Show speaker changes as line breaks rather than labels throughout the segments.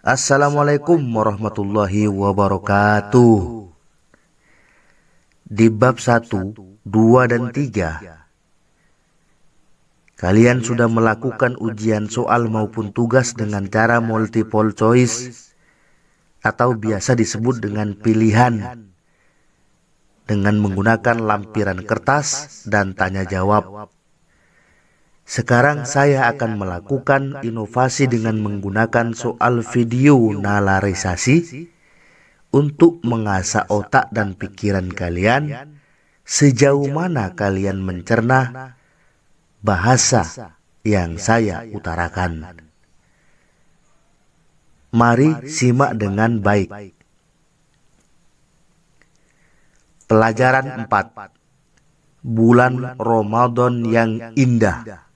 Assalamualaikum warahmatullahi wabarakatuh. Di bab 1, 2, dan 3, kalian sudah melakukan ujian soal maupun tugas dengan cara multiple choice atau biasa disebut dengan pilihan, dengan menggunakan lampiran kertas dan tanya jawab. Sekarang saya akan melakukan inovasi dengan menggunakan soal video nalarisasi untuk mengasah otak dan pikiran kalian sejauh mana kalian mencerna bahasa yang saya utarakan. Mari simak dengan baik. Pelajaran 4. Bulan Ramadan yang indah.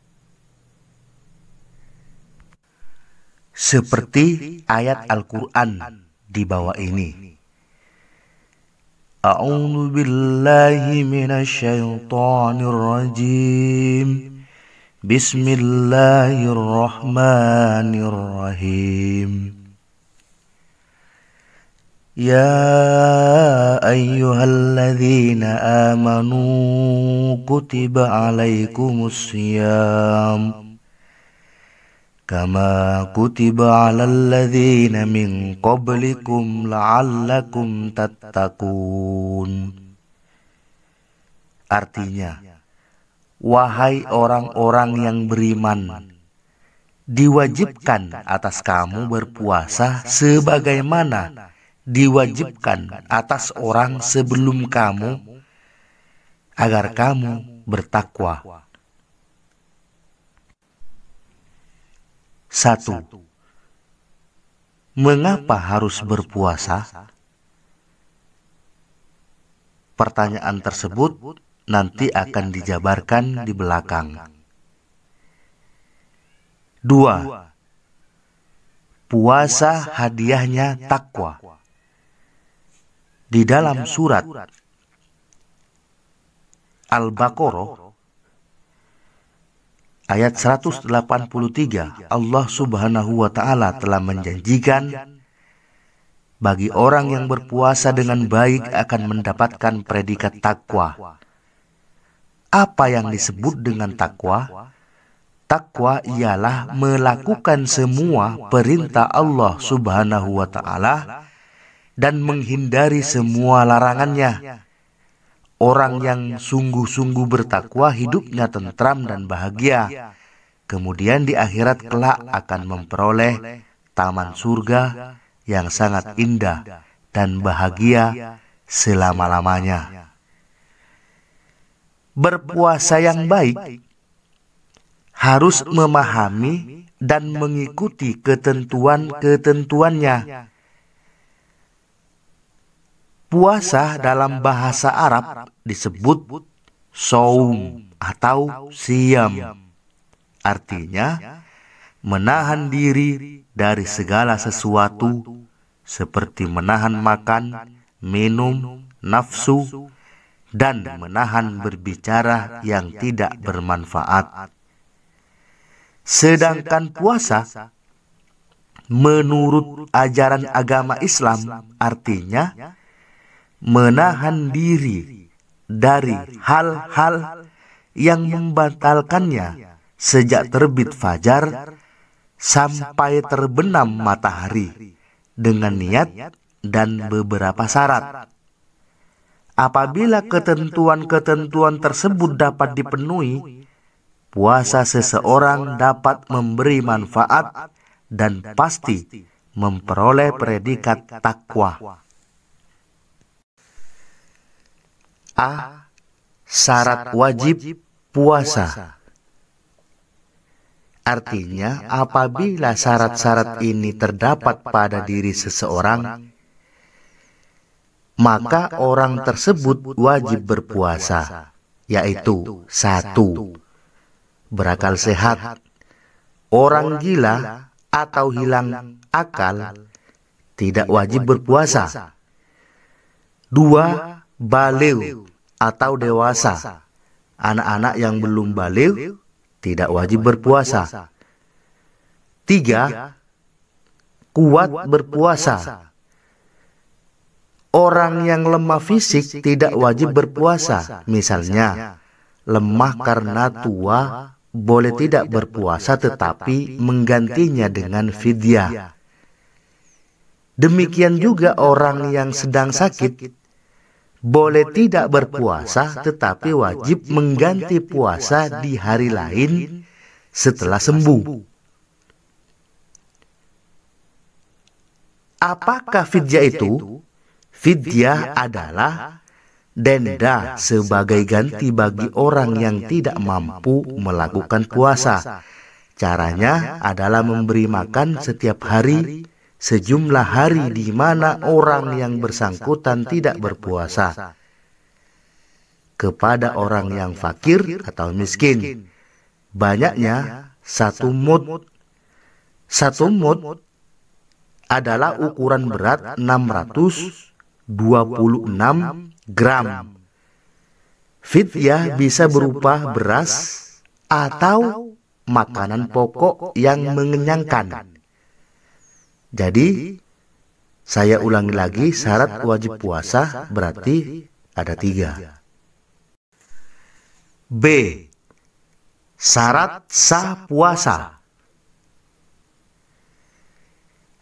Seperti ayat Al-Quran di bawah ini. A'udzu billahi minasyaitonir rajim. Bismillahirrahmanirrahim. Ya ayyuhalladzina amanu kutiba alaikumussyam kama kutiba alal ladzina min qablikum la'allakum tattaqun. Artinya, wahai orang-orang yang beriman, diwajibkan atas kamu berpuasa sebagaimana diwajibkan atas orang sebelum kamu, agar kamu bertakwa. 1. Mengapa harus berpuasa? Pertanyaan tersebut nanti akan dijabarkan di belakang. 2. Puasa hadiahnya takwa. Di dalam surat Al-Baqarah ayat 183, Allah Subhanahu wa Ta'ala telah menjanjikan bagi orang yang berpuasa dengan baik akan mendapatkan predikat takwa. Apa yang disebut dengan takwa? Takwa ialah melakukan semua perintah Allah Subhanahu wa Ta'ala dan menghindari semua larangannya. Orang yang sungguh-sungguh bertakwa hidupnya tentram dan bahagia. Kemudian di akhirat kelak akan memperoleh taman surga yang sangat indah dan bahagia selama-lamanya. Berpuasa yang baik harus memahami dan mengikuti ketentuan-ketentuannya. Puasa dalam bahasa Arab disebut shaum atau siyam. Artinya, menahan diri dari segala sesuatu seperti menahan makan, minum, nafsu, dan menahan berbicara yang tidak bermanfaat. Sedangkan puasa menurut ajaran agama Islam artinya menahan diri dari hal-hal yang membatalkannya sejak terbit fajar sampai terbenam matahari dengan niat dan beberapa syarat. Apabila ketentuan-ketentuan tersebut dapat dipenuhi, puasa seseorang dapat memberi manfaat dan pasti memperoleh predikat takwa. A. Syarat wajib puasa. Artinya, apabila syarat-syarat ini terdapat pada diri seseorang, maka orang tersebut wajib berpuasa, yaitu 1. Berakal sehat. Orang gila atau hilang akal tidak wajib berpuasa. 2. Baligh atau dewasa. Anak-anak yang belum baligh tidak wajib berpuasa. 3. kuat berpuasa. Orang yang lemah fisik tidak wajib berpuasa. Misalnya, lemah karena tua boleh tidak berpuasa tetapi menggantinya dengan fidyah. Demikian juga orang yang sedang sakit boleh tidak berpuasa tetapi wajib mengganti puasa di hari lain setelah sembuh. Apakah fidyah itu? Fidyah adalah denda sebagai ganti bagi orang yang tidak mampu melakukan puasa. Caranya adalah memberi makan setiap hari sejumlah hari di mana orang yang bersangkutan tidak berpuasa kepada orang yang fakir atau miskin. Banyaknya 1 mud. 1 mud adalah ukuran berat 626 gram. Fidyah bisa berupa beras atau makanan pokok yang mengenyangkan. Jadi, saya ulangi lagi, syarat wajib puasa berarti ada 3. B. Syarat sah puasa.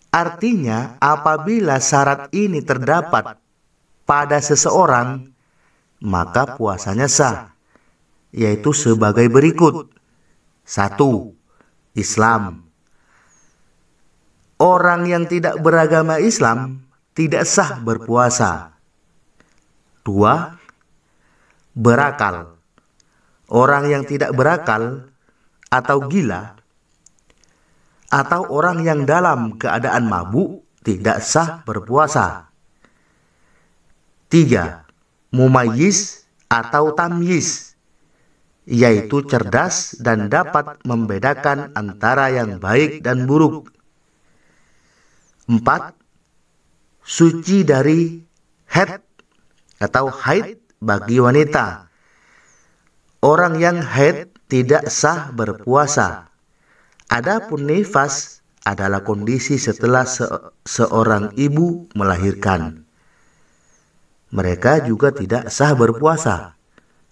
Artinya, apabila syarat ini terdapat pada seseorang, maka puasanya sah, yaitu sebagai berikut. 1. Islam. Orang yang tidak beragama Islam tidak sah berpuasa. 2. Berakal. Orang yang tidak berakal atau gila atau orang yang dalam keadaan mabuk tidak sah berpuasa. 3. Mumayyiz atau tamyiz, yaitu cerdas dan dapat membedakan antara yang baik dan buruk. 4. Suci dari haid atau haid bagi wanita. Orang yang haid tidak sah berpuasa. Adapun nifas adalah kondisi setelah seorang ibu melahirkan. Mereka juga tidak sah berpuasa.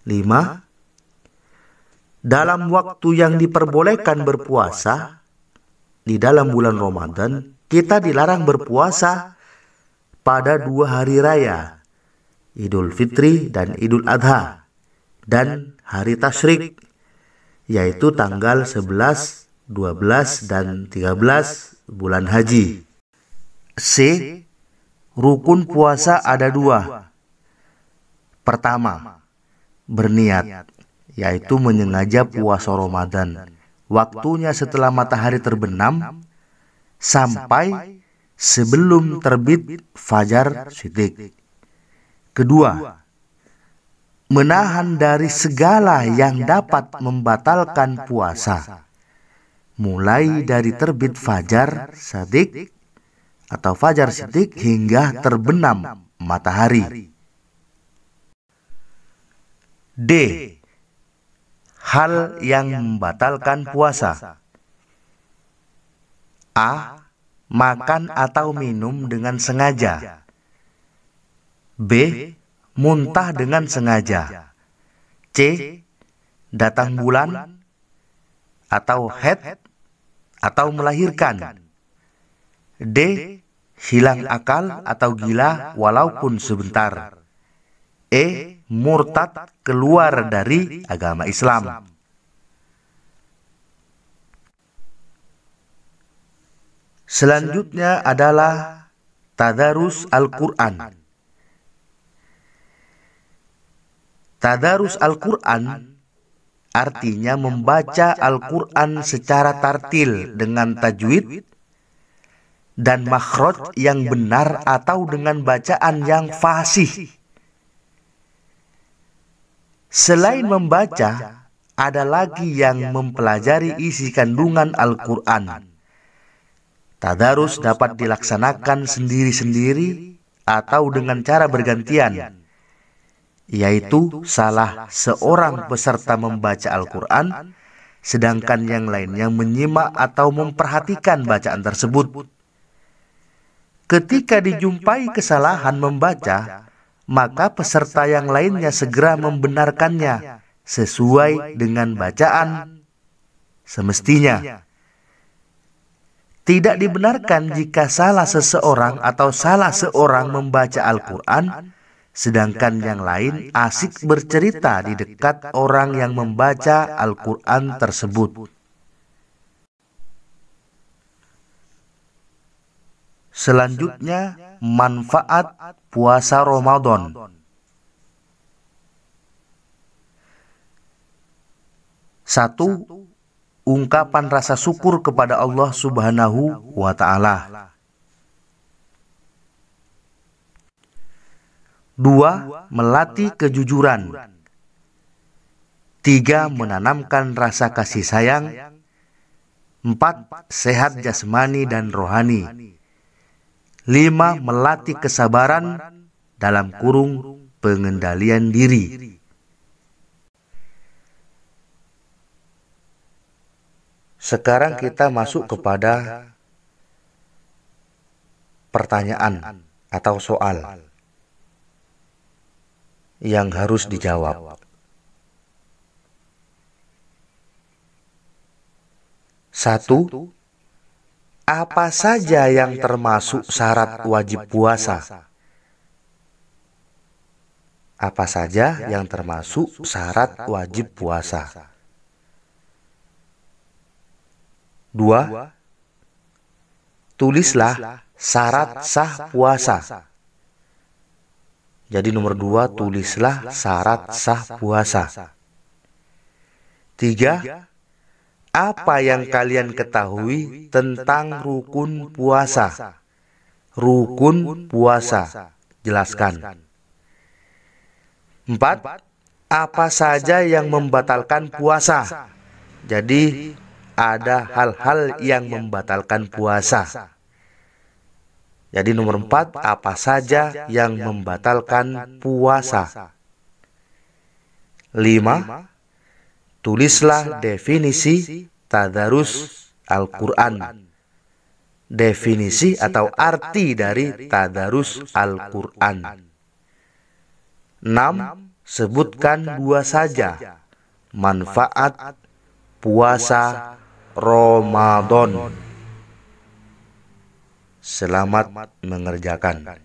5. Dalam waktu yang diperbolehkan berpuasa, di dalam bulan Ramadan, kita dilarang berpuasa pada 2 hari raya, Idul Fitri dan Idul Adha, dan hari Tasyrik, yaitu tanggal 11, 12, dan 13 bulan haji. C. Rukun puasa ada 2. Pertama, berniat, yaitu menyengaja puasa Ramadan. Waktunya setelah matahari terbenam sampai sebelum terbit fajar shiddiq. Kedua, menahan dari segala yang dapat membatalkan puasa, mulai dari terbit fajar shiddiq atau fajar shiddiq hingga terbenam matahari. D. Hal yang membatalkan puasa. A. Makan atau minum dengan sengaja. B. Muntah dengan sengaja. C. Datang bulan atau haid atau melahirkan. D. Hilang akal atau gila walaupun sebentar. E. Murtad, keluar dari agama Islam. Selanjutnya adalah tadarus Al-Quran. Tadarus Al-Quran artinya membaca Al-Quran secara tartil dengan tajwid dan makhraj yang benar atau dengan bacaan yang fasih. Selain membaca, ada lagi yang mempelajari isi kandungan Al-Quran. Tadarus dapat dilaksanakan sendiri-sendiri atau dengan cara bergantian, yaitu salah seorang peserta membaca Al-Quran, sedangkan yang lainnya menyimak atau memperhatikan bacaan tersebut. Ketika dijumpai kesalahan membaca, maka peserta yang lainnya segera membenarkannya sesuai dengan bacaan semestinya. Tidak dibenarkan jika salah seseorang atau salah seorang membaca Al-Quran, sedangkan yang lain asik bercerita di dekat orang yang membaca Al-Quran tersebut. Selanjutnya, manfaat puasa Ramadan. 1. Ungkapan rasa syukur kepada Allah Subhanahu wa Ta'ala. 2. Melatih kejujuran. 3. Menanamkan rasa kasih sayang. 4. Sehat jasmani dan rohani. 5. Melatih kesabaran dalam kurung pengendalian diri. Sekarang kita masuk kepada pertanyaan atau soal yang harus dijawab. 1. Apa saja yang termasuk syarat wajib puasa? Apa saja yang termasuk syarat wajib puasa? 2. Tulislah syarat sah puasa. Jadi nomor 2, tulislah syarat sah puasa. 3. Apa yang kalian ketahui tentang rukun puasa? Rukun puasa, jelaskan. 4. Apa saja yang membatalkan puasa? Jadi ada hal-hal yang membatalkan puasa. Jadi nomor 4, apa saja yang membatalkan puasa? 5. Tulislah definisi tadarus Al-Quran. Definisi atau arti dari tadarus Al-Quran. 6. Sebutkan 2 saja manfaat puasa Ramadan. Selamat mengerjakan.